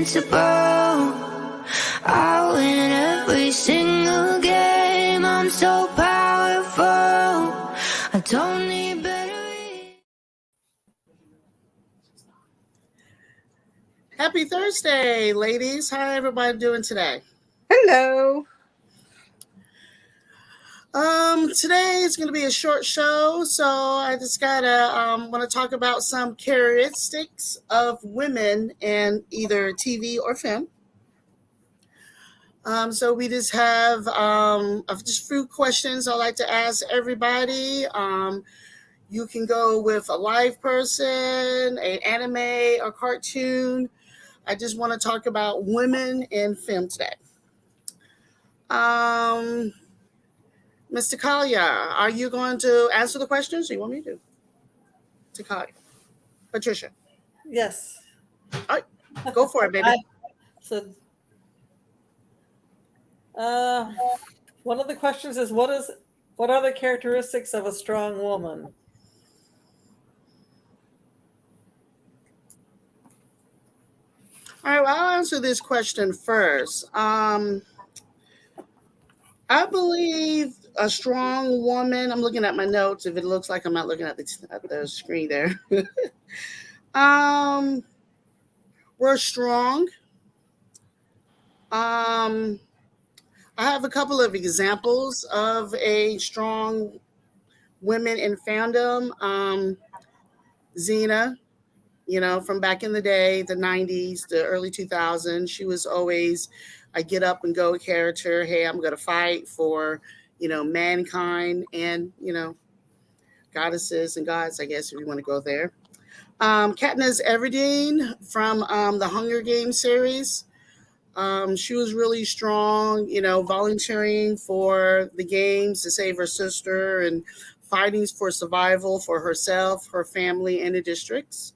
invincible. I win every single game. I'm so powerful. I don't need batteries. Happy Thursday, ladies. How everybody doing today? Hello. Today is going to be a short show, so I just gotta want to talk about some characteristics of women in either TV or film. So we just have just a few questions I'd like to ask everybody. You can go with a live person, an anime, or cartoon. I just want to talk about women in film today. Mr. Kalia, are you going to answer the questions or you want me to? Kalia. Patricia. Yes. All right, go for it, baby. One of the questions is what are the characteristics of a strong woman? All right, well, I'll answer this question first. I believe a strong woman, I'm looking at my notes if it looks like I'm not looking at the screen there. We're strong. I have a couple of examples of a strong women in fandom. Xena, from back in the day, the 90s, the early 2000s, she was always a get up and go character. Hey, I'm going to fight for, mankind and, goddesses and gods, I guess, if you want to go there. Katniss Everdeen from the Hunger Games series. She was really strong, volunteering for the games to save her sister and fighting for survival for herself, her family, and the districts.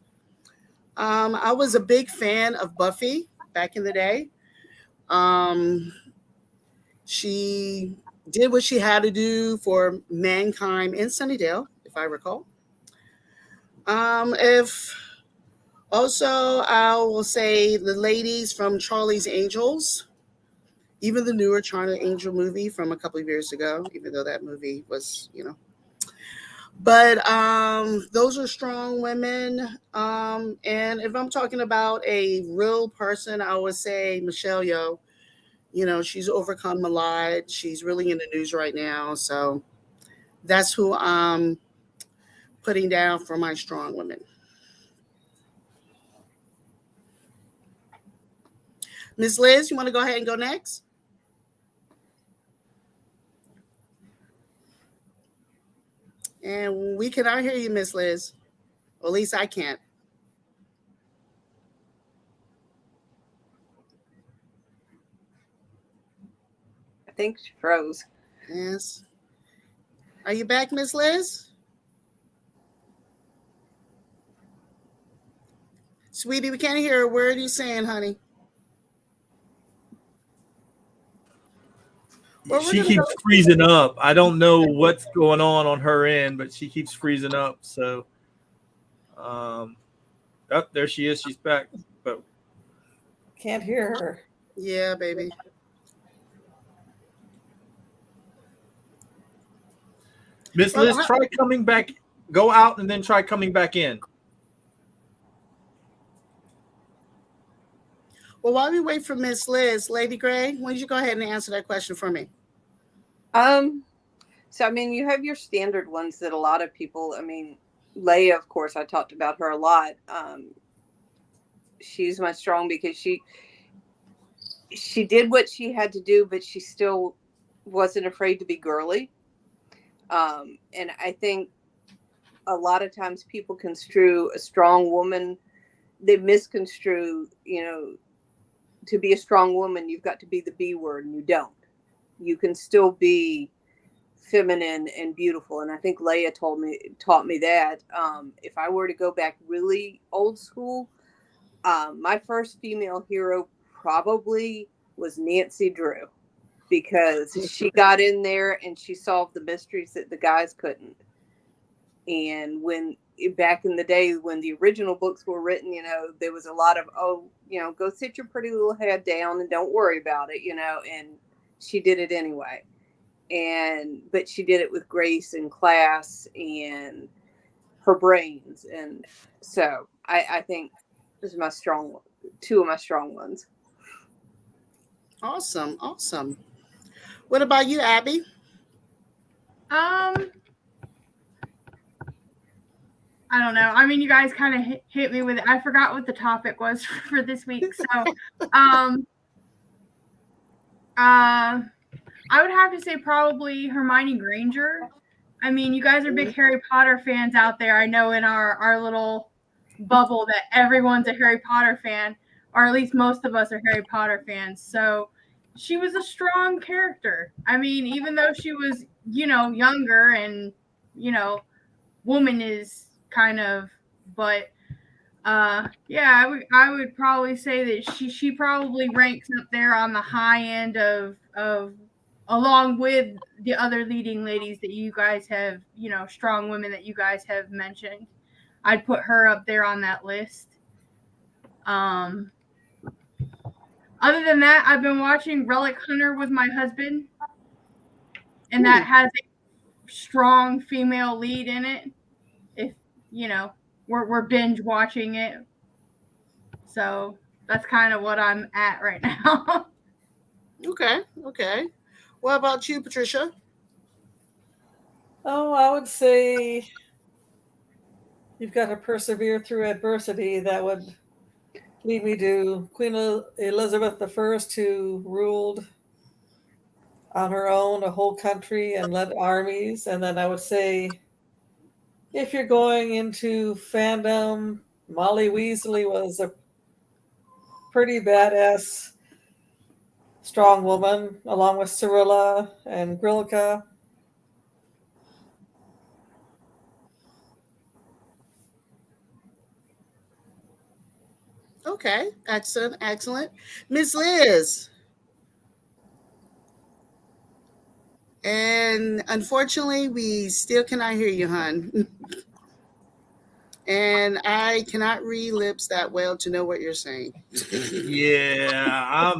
I was a big fan of Buffy back in the day. She did what she had to do for mankind in Sunnydale, if I recall. I will say the ladies from Charlie's Angels, even the newer Charlie Angel movie from a couple of years ago, even though that movie was, But those are strong women. And if I'm talking about a real person, I would say Michelle Yeoh. She's overcome a lot. She's really in the news right now. So that's who I'm putting down for my strong women. Ms. Liz, you want to go ahead and go next? And we cannot hear you, Miss Liz. Or at least I can't. I think she froze. Yes. Are you back, Miss Liz? Sweetie, we can't hear a word you're saying, honey. Well, she keeps freezing up. I don't know what's going on her end, but she keeps freezing up. So, there she is. She's back, but can't hear her. Yeah, baby. Miss Liz, try coming back. Go out and then try coming back in. Well, while we wait for Miss Liz, Lady Gray, why don't you go ahead and answer that question for me? So, you have your standard ones that a lot of people, Leia, of course, I talked about her a lot. She's my strong because she did what she had to do, but she still wasn't afraid to be girly. And I think a lot of times people construe a strong woman, they misconstrue, to be a strong woman, you've got to be the B word, and you don't. You can still be feminine and beautiful. And I think Leia taught me that. If I were to go back really old school, my first female hero probably was Nancy Drew, because she got in there and she solved the mysteries that the guys couldn't. And when back in the day when the original books were written, there was a lot of, go sit your pretty little head down and don't worry about it, and she did it anyway. But she did it with grace and class and her brains. And so I think this is two of my strong ones. Awesome. What about you, Abby? I don't know. I mean, you guys kind of hit me with it. I forgot what the topic was for this week. So, I would have to say probably Hermione Granger. I mean, you guys are big Harry Potter fans out there. I know in our little bubble that everyone's a Harry Potter fan, or at least most of us are Harry Potter fans. So she was a strong character. I mean, even though she was, younger and, woman is kind of, but yeah, I would probably say that she probably ranks up there on the high end of along with the other leading ladies that you guys have, strong women that you guys have mentioned. I'd put her up there on that list. Other than that, I've been watching Relic Hunter with my husband, and that has a strong female lead in it. If we're binge watching it, so that's kind of what I'm at right now. Okay. What about you, Patricia? Oh, I would say you've got to persevere through adversity. That would lead me to Queen Elizabeth I, who ruled on her own a whole country and led armies. And then I would say, if you're going into fandom, Molly Weasley was a pretty badass, strong woman, along with Cyrilla and Grilka. Okay, excellent. Miss Liz. And unfortunately, we still cannot hear you, hon. And I cannot read lips that well to know what you're saying. Yeah,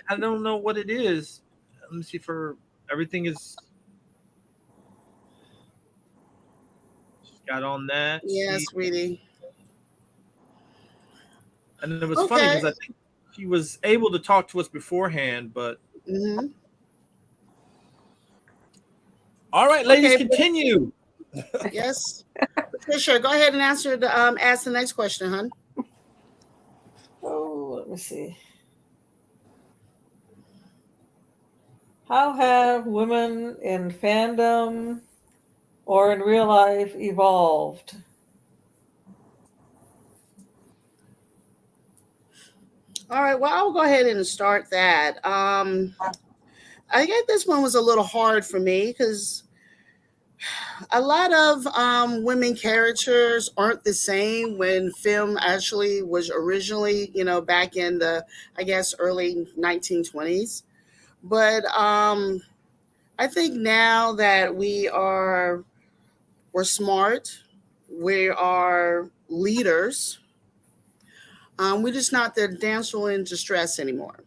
I don't know what it is. Let me see. For everything is got on that. Yes, See, sweetie. and it was funny because I think she was able to talk to us beforehand, but Mm-hmm. all right, ladies, continue. Yes. Patricia, go ahead and ask the next question, hon. Oh, let me see. How have women in fandom or in real life evolved? All right, well, I'll go ahead and start that. I guess this one was a little hard for me because a lot of women characters aren't the same when film actually was originally, back in the, I guess, early 1920s. But I think now that we're smart, we are leaders. We're just not the damsel in distress anymore.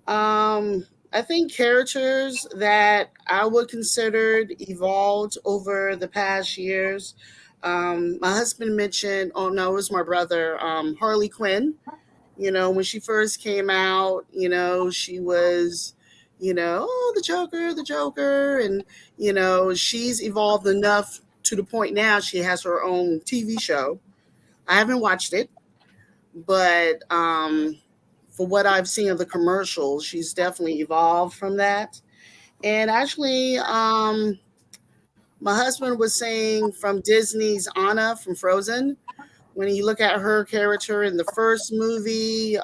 I think characters that I would consider evolved over the past years. My husband mentioned, oh no, it was my brother, Harley Quinn. When she first came out, she was, oh, the Joker. And, she's evolved enough to the point now she has her own TV show. I haven't watched it, but for what I've seen of the commercials, she's definitely evolved from that. And actually, my husband was saying from Disney's Anna from Frozen, when you look at her character in the first movie,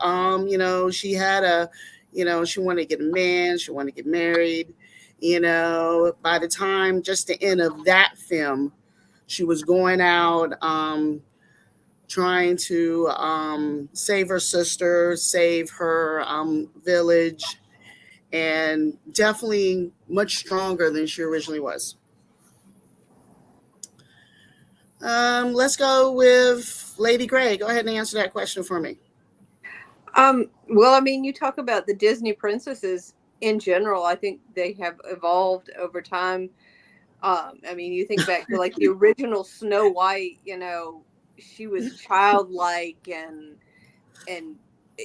she had she wanted to get a man, she wanted to get married. By the time just the end of that film, she was going out trying to save her sister, save her village, and definitely much stronger than she originally was. Let's go with Lady Gray. Go ahead and answer that question for me. Well, I mean, you talk about the Disney princesses in general. I think they have evolved over time. I mean, you think back to like the original Snow White. You know, she was childlike and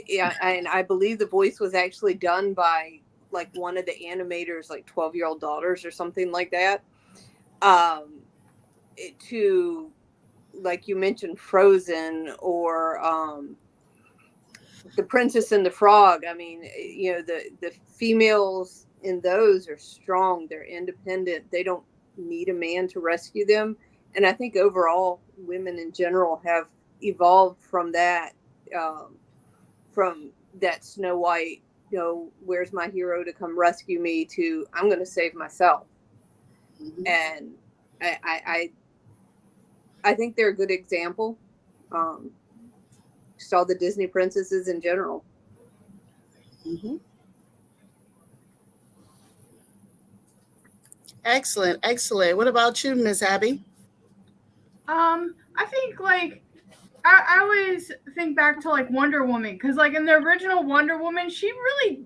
yeah, and I believe the voice was actually done by like one of the animators, like 12-year-old daughters or something like that. To like you mentioned, Frozen or the Princess and the Frog. I mean, you know, the females in those are strong. They're independent. They don't need a man to rescue them. And I think overall, women in general have evolved from that, from that Snow White, you know, where's my hero to come rescue me, to I'm going to save myself. Mhm. And I think they're a good example. Just all the Disney princesses in general. Mhm. Excellent, excellent. What about you, Miss Abby? I think like I always think back to like Wonder Woman because like in the original Wonder Woman, she really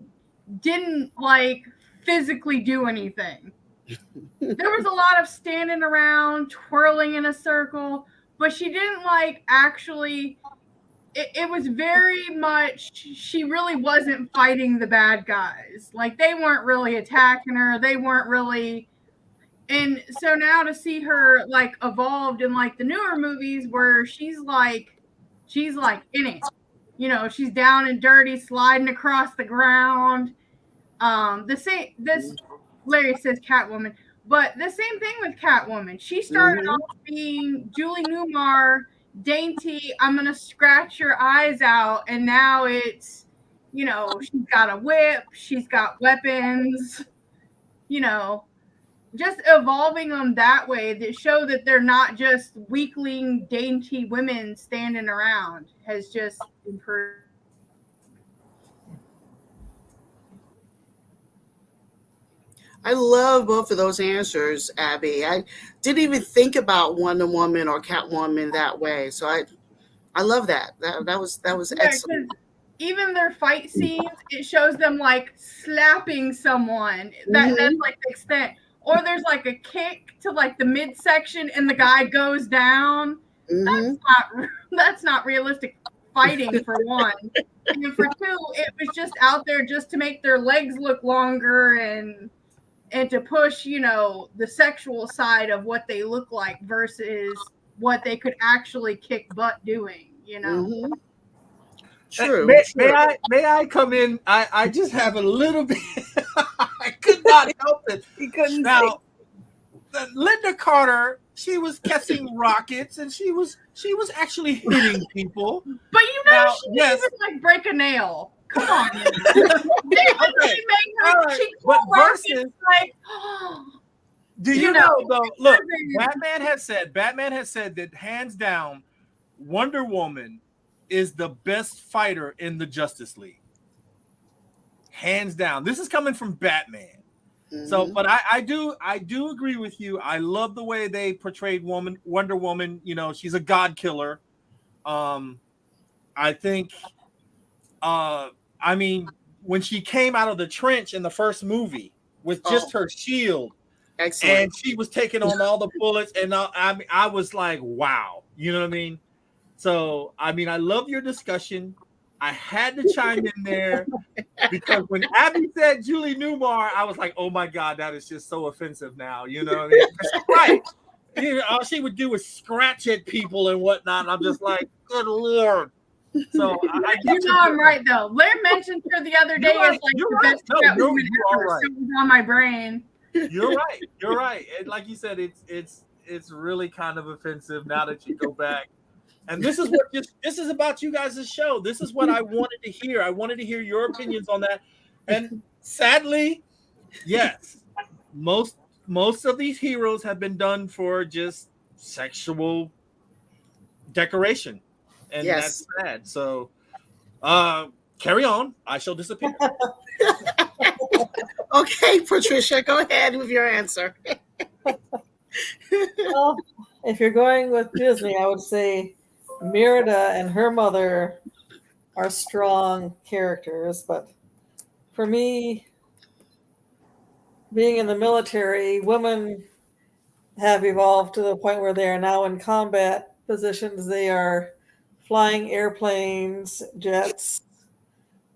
didn't like physically do anything. There was a lot of standing around, twirling in a circle, but she didn't like actually. It was very much she really wasn't fighting the bad guys. Like they weren't really attacking her. They weren't really. And so now to see her like evolved in like the newer movies where she's like in it. You know, she's down and dirty, sliding across the ground. The same this Larry says Catwoman, but the same thing with Catwoman. She started Mhm. off being Julie Newmar, dainty, I'm gonna scratch your eyes out, and now it's, you know, she's got a whip, she's got weapons, you know, just evolving them that way that show that they're not just weakling, dainty women standing around has just improved. I love both of those answers, Abby. I didn't even think about Wonder Woman or Catwoman that way. So I love that. That was Yeah, because excellent. even their fight scenes, it shows them like slapping someone. That's Mhm. like the extent. Or there's like a kick to like the midsection and the guy goes down. Mhm. That's not realistic fighting for one. And for two, it was just out there just to make their legs look longer and to push, you know, the sexual side of what they look like versus what they could actually kick butt doing, you know. Mhm. True. True. May I come in? I just have a little bit. I could not help it. You couldn't say. Now, Linda Carter, she was catching rockets and she was actually hitting people. But you know, Now, she didn't yes, even like break a nail. Come on. They literally made all her right, cheeks but full rockets versus, like do you you know, know though? Look, wasn't- Batman has said that hands down, Wonder Woman is the best fighter in the Justice League. Hands down. This is coming from Batman. So, Mhm. but I do agree with you. I love the way they portrayed Wonder Woman. You know, she's a god killer. I think I mean, when she came out of the trench in the first movie with Oh, just her shield and excellent. she was taking on all the bullets, and I was like, wow, you know what I mean? So, I mean, I love your discussion. I had to chime in there because when Abby said Julie Newmar, I was like, oh my God, that is just so offensive now. You know what I mean? She's right. You know, all she would do was scratch at people and whatnot. And I'm just like, good Lord. So I you get your know I'm point. right though. Larry mentioned her the other You're day as right. like You're the right. best No, Catwoman you are ever. right. So it was on my brain. You're right. You're right. And like you said, it's really kind of offensive now that you go back. And this is what this is about you guys' show. This is what I wanted to hear. I wanted to hear your opinions on that. And sadly, yes, most most of these heroes have been done for just sexual decoration. And that's Yes. sad. So uh carry on. I shall disappear. Okay, Patricia, go ahead with your answer. Well, If you're going with Disney, I would say Merida and her mother are strong characters, but for me, being in the military, women have evolved to the point where they are now in combat positions. They are flying airplanes, jets.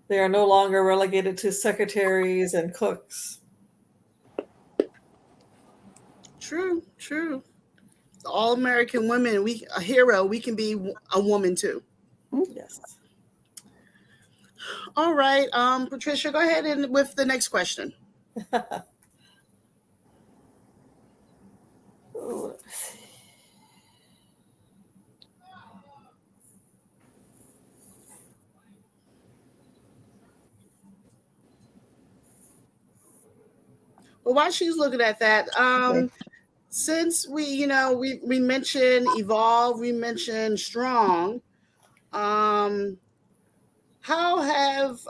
They are no longer relegated to secretaries and cooks. True, true. All American women, we a hero. We can be a woman too. Yes. All right, Patricia, go ahead and with the next question. Ooh, let me see. Well, while she's looking at that, Okay. since we mentioned evolve, we mentioned strong. Um, how have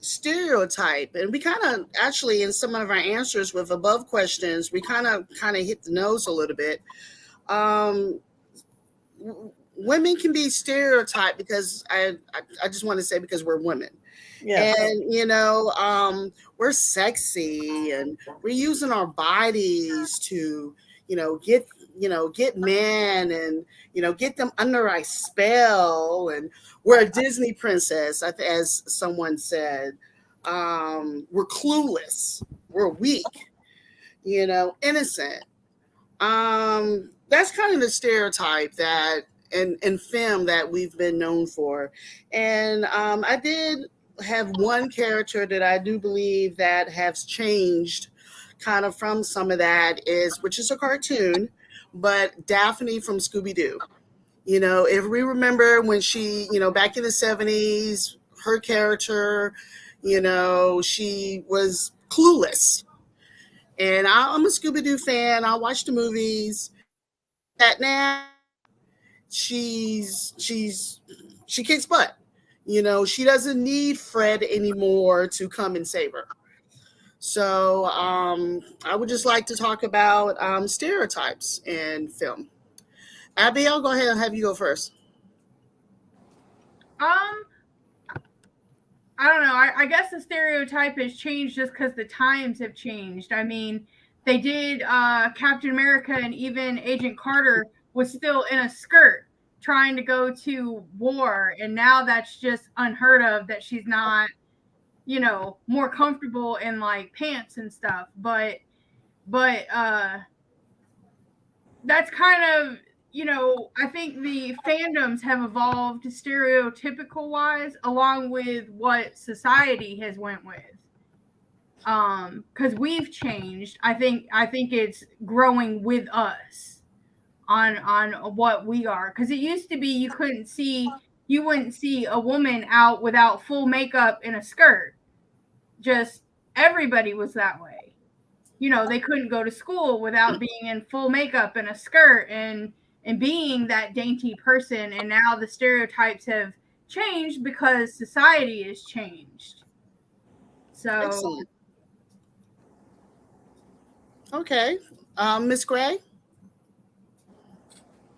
stereotype, and we kind of actually in some of our answers with above questions, we kind of hit the nose a little bit. Um, Women can be stereotyped because I just want to say because we're women. Yeah. And we're sexy and we're using our bodies to get get men and get them under our spell, and we're a Disney princess, as someone said. We're clueless, we're weak, innocent. That's kind of the stereotype that in film that we've been known for. And I did have one character that I do believe that has changed kind of from some of that, is which is a cartoon, but Daphne from Scooby-Doo. If we remember when she, back in the 70s, her character, she was clueless. And I'm a Scooby-Doo fan. I watch the movies. That now she kicks butt. She doesn't need Fred anymore to come and save her. So I would just like to talk about stereotypes in film. Abby, I'll go ahead and have you go first. Um, I don't know. I guess the stereotype has changed just because the times have changed. I mean, they did Captain America, and even Agent Carter was still in a skirt trying to go to war, and now that's just unheard of that she's not, more comfortable in like pants and stuff. But that's kind of, I think the fandoms have evolved stereotypical wise along with what society has went with. Because we've changed. I think it's growing with us on what we are. Because it used to be you wouldn't see a woman out without full makeup in a skirt. Just everybody was that way. They couldn't go to school without being in full makeup and a skirt and being that dainty person. And now the stereotypes have changed because society has changed. So Excellent. Okay. Miss Gray?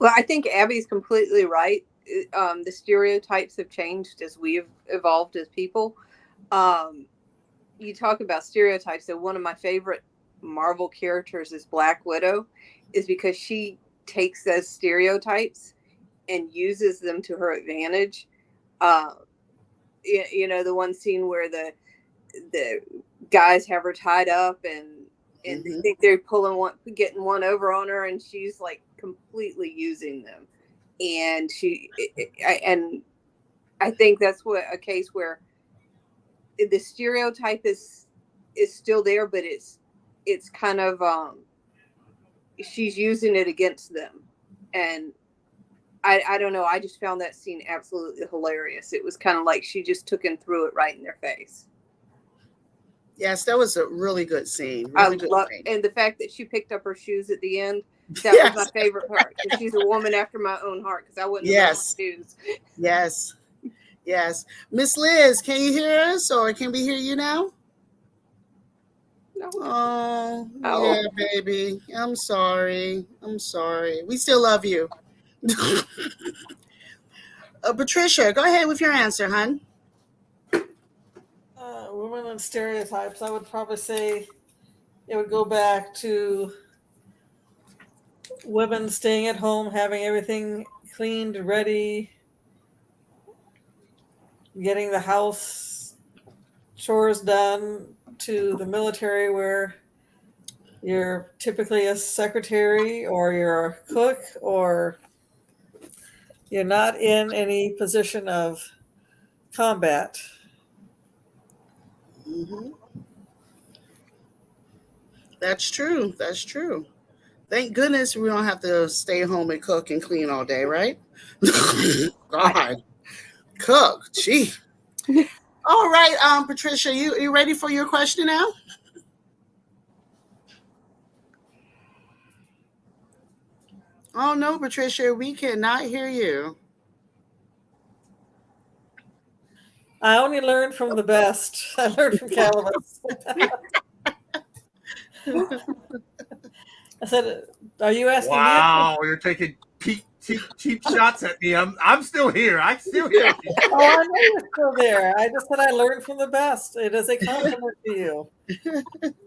Well, I think Abby's completely right. The stereotypes have changed as we've evolved as people. You talk about stereotypes. So one of my favorite Marvel characters is Black Widow, is because she takes those stereotypes and uses them to her advantage. The one scene where the guys have her tied up and they think they're getting one over on her, and she's like completely using them. And I think that's a case where the stereotype is still there, but it's kind of she's using it against them. And I don't know, I just found that scene absolutely hilarious. It was kind of like she just took and threw it right in their face. Yes, that was a really good scene. Really good scene. And the fact that she picked up her shoes at the end, that Yes. was my favorite part. Because she's a woman after my own heart, because I wouldn't have worn my shoes. Yes. Yes. Miss Liz, can you hear us, or can we hear you now? No. Oh, Oh. yeah, baby. I'm sorry. We still love you. Patricia, go ahead with your answer, hon. Women and stereotypes. I would probably say it would go back to women staying at home, having everything cleaned, ready, getting the house chores done, to the military where you're typically a secretary or you're a cook or you're not in any position of combat. Hmm. That's true. That's true. Thank goodness we don't have to stay home and cook and clean all day, right? God, cook. Gee. All right, Patricia, you ready for your question now? Oh no, Patricia, we cannot hear you. I only learned from the best. I learned from Calibus. I said, "Are you asking me?" Wow, you're taking cheap shots at me. I'm still here. I still hear you. Oh, I know you're still there. I just said I learned from the best. It is a compliment to you.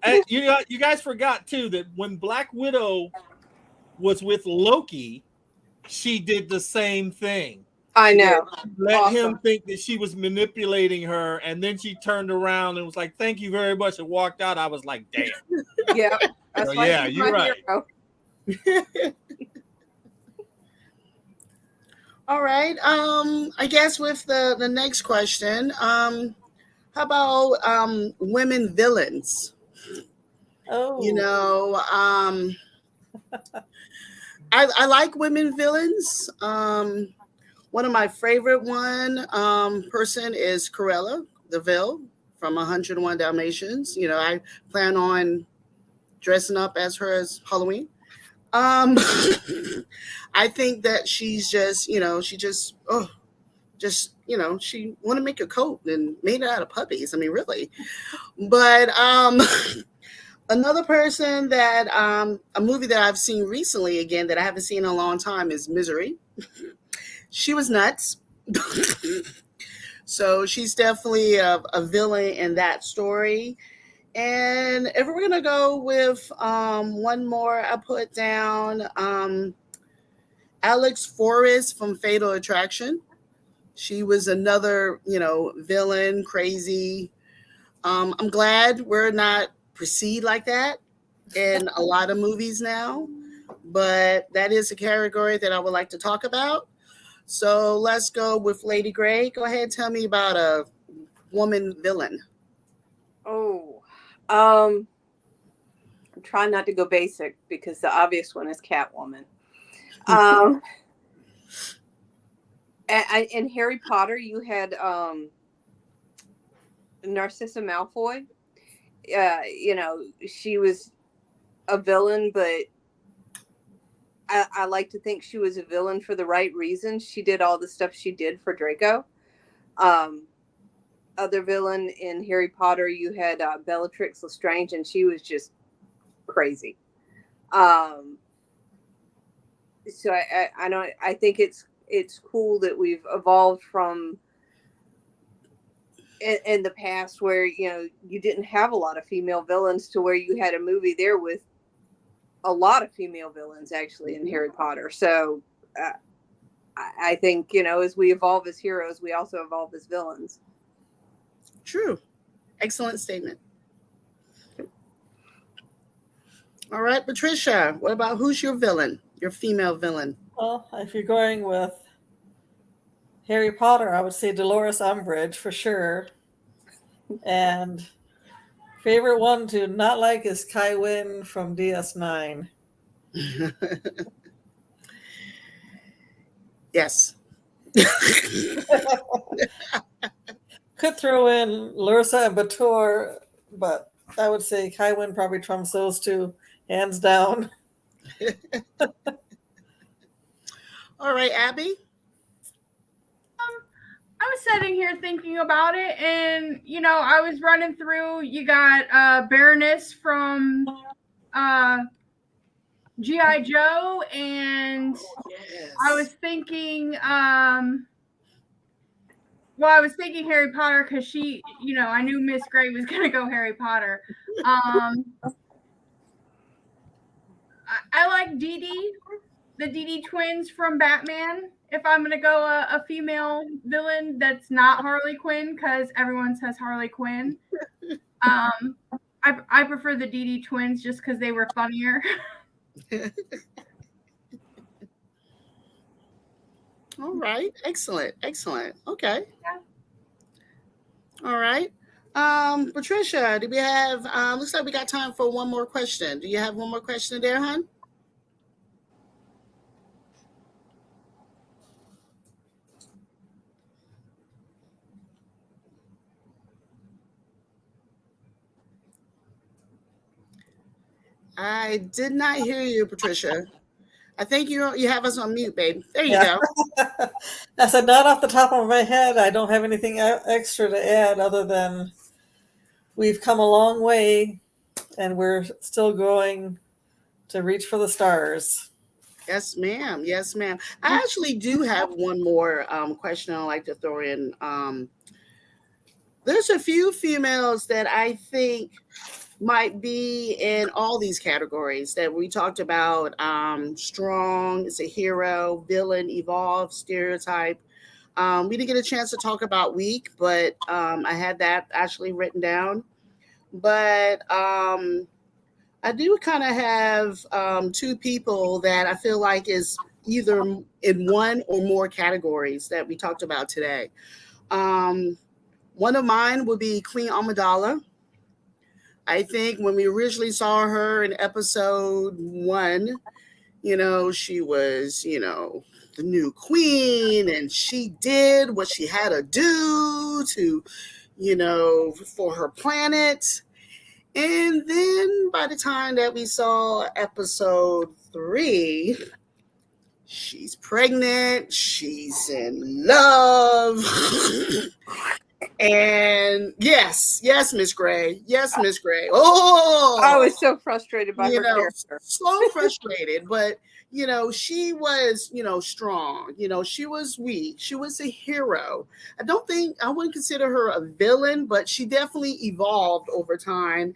And you guys forgot too that when Black Widow was with Loki, she did the same thing. I She know. let him Awesome. think that she was manipulating her, and then she turned around and was like, "Thank you very much," and walked out. I was like, "Damn." Yep. That's So why yeah, she's you're my right. hero. All right. I guess with the next question, how about women villains? You Oh, know, I like women villains. One of my favorite person is Corella the Vil from 101 Dalmatians. You know, I plan on dressing up as her as Halloween. Um, I think that she's just, she want to make a coat and made it out of puppies. I mean, really. But another person that a movie that I've seen recently again that I haven't seen in a long time is Misery. She was nuts. So she's definitely a villain in that story. And if we're gonna go with one more, I put down Alex Forrest from Fatal Attraction. She was another, villain, crazy. I'm glad we're not perceived like that in a lot of movies now, but that is a category that I would like to talk about. So let's go with Lady Gray. Go ahead, tell me about a woman villain. Oh. I'm trying not to go basic because the obvious one is Catwoman. In Harry Potter, you had Narcissa Malfoy. She was a villain, but I like to think she was a villain for the right reasons. She did all the stuff she did for Draco. Other villain in Harry Potter, you had Bellatrix Lestrange, and she was just crazy. So I know I think it's cool that we've evolved from in the past where you didn't have a lot of female villains to where you had a movie there with a lot of female villains actually in Harry Potter. So I think as we evolve as heroes, we also evolve as villains. True. Excellent statement. All right, Patricia, what about who's your villain? Your female villain? well, if you're going with Harry Potter, I would say Dolores Umbridge for sure. And favorite one to not like is Kai Wynn from DS9. Yes. Could throw in Lursa and Bator, but I would say Kai Wynn probably trumps those two, hands down. All right, Abby. I was sitting here thinking about it, and I was running through. You got Baroness from GI Joe, and Yes. I was thinking. Well, I was thinking Harry Potter because she, I knew Miss Gray was gonna go Harry Potter. I like Dee Dee, the Dee Dee twins from Batman. If I'm gonna go a female villain that's not Harley Quinn, because everyone says Harley Quinn. I prefer the Dee Dee twins just because they were funnier. All right. Excellent. Excellent. Okay. Yeah. All right. Patricia, do we have, looks like we got time for one more question. Do you have one more question there, hon? I did not hear you, Patricia. I think you have us on mute, babe. There you Yeah. go. I said, not off the top of my head. I don't have anything extra to add other than we've come a long way and we're still going to reach for the stars. Yes, ma'am. Yes, ma'am. I actually do have one more question I'd like to throw in. There's a few females that I think might be in all these categories that we talked about. Strong, is a hero, villain, evolve, stereotype. We didn't get a chance to talk about weak, but I had that actually written down. But I do kind of have two people that I feel like is either in one or more categories that we talked about today. One of mine would be Queen Amidala. I think when we originally saw her in episode 1, she was, the new queen, and she did what she had to do to, for her planet. And then by the time that we saw episode 3, she's pregnant, she's in love. And yes, Miss Gray. Yes, Miss Gray. Oh, I was so frustrated by her character. So frustrated, but she was, strong. She was weak. She was a hero. I wouldn't consider her a villain, but she definitely evolved over time.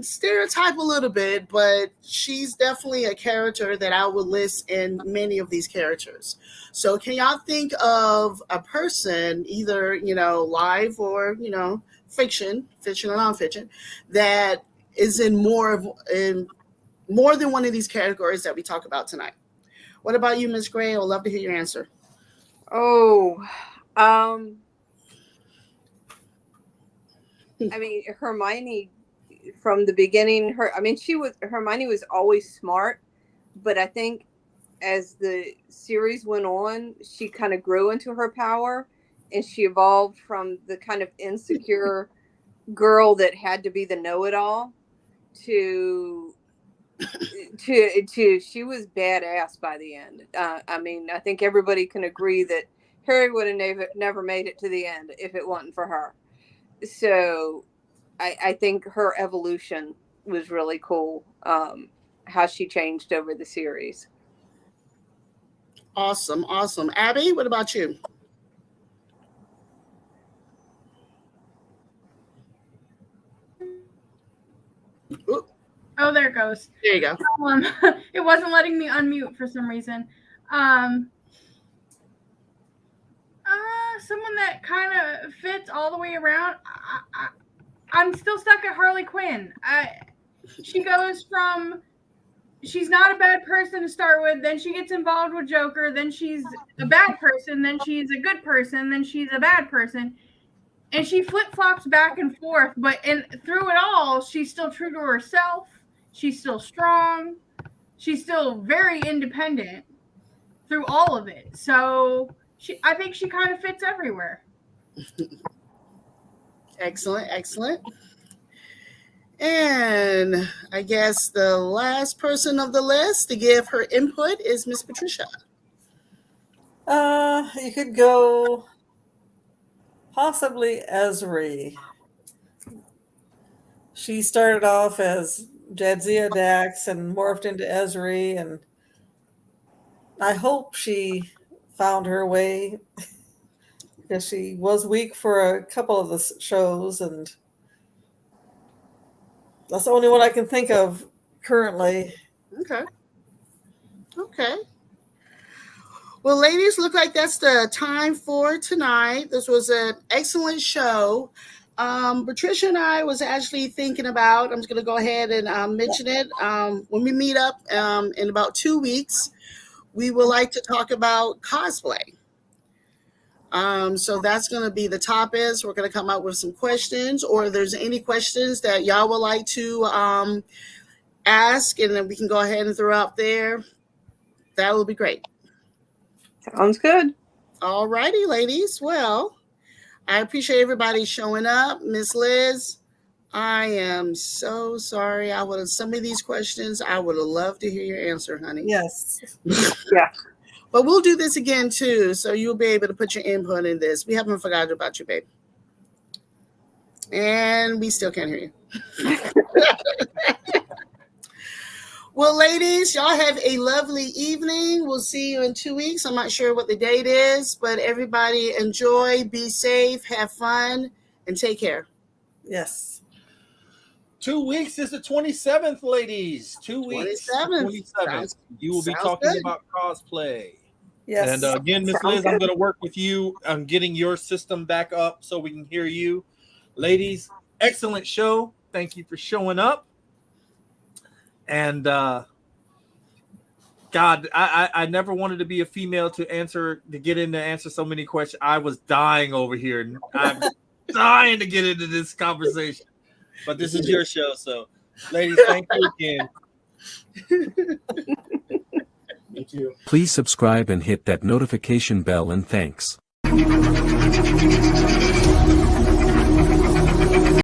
Stereotype a little bit, but she's definitely a character that I would list in many of these characters. So can y'all think of a person, either, live or, fiction or nonfiction, that is in more than one of these categories that we talk about tonight? What about you, Ms. Gray? I would love to hear your answer. Oh, I mean, Hermione from the beginning, Hermione was always smart, but I think as the series went on, she kind of grew into her power, and she evolved from the kind of insecure girl that had to be the know-it-all to she was badass by the end. I think everybody can agree that Harry would have never made it to the end if it wasn't for her. So I think her evolution was really cool, how she changed over the series. Awesome. Abby, what about you? Ooh. Oh, there it goes. There you go. It wasn't letting me unmute for some reason. Someone that kind of fits all the way around. I'm still stuck at Harley Quinn. She goes from she's not a bad person to start with, then she gets involved with Joker, then she's a bad person, then she's a good person, then she's a bad person. And she flip-flops back and forth, but through it all, she's still true to herself. She's still strong. She's still very independent through all of it. So I think she kind of fits everywhere. Excellent. And I guess the last person of the list to give her input is Miss Patricia. You could go Possibly Ezri. She started off as Jadzia Dax and morphed into Ezri, and I hope she found her way because she was weak for a couple of the shows, and that's the only one I can think of currently. Okay. Okay. Well, ladies, look like that's the time for tonight. This was an excellent show. Patricia and I was actually thinking about, I'm just going to go ahead and mention it. When we meet up in about 2 weeks, we would like to talk about cosplay. So that's going to be the topic. We're going to come up with some questions, or if there's any questions that y'all would like to ask, and then we can go ahead and throw out there. That will be great. Sounds good. All righty, ladies. Well, I appreciate everybody showing up. Miss Liz, I am so sorry. Some of these questions I would have loved to hear your answer, honey. Yes. Yeah. But we'll do this again too, so you'll be able to put your input in this. We haven't forgotten about you, babe. And we still can't hear you. Well, ladies, y'all have a lovely evening. We'll see you in 2 weeks. I'm not sure what the date is, but everybody enjoy, be safe, have fun, and take care. Yes. 2 weeks is the 27th, ladies. 2 weeks. 27th. You will be Sounds talking good. about cosplay. Yes. And again, Miss Sounds Liz, I'm good. going to work with you on getting your system back up so we can hear you. Ladies, excellent show. Thank you for showing up. And God, I never wanted to be a female to get in to answer so many questions. I was dying over here. I'm dying to get into this conversation. But this is your show, so ladies, thank you again. Me too. Please subscribe and hit that notification bell, and thanks.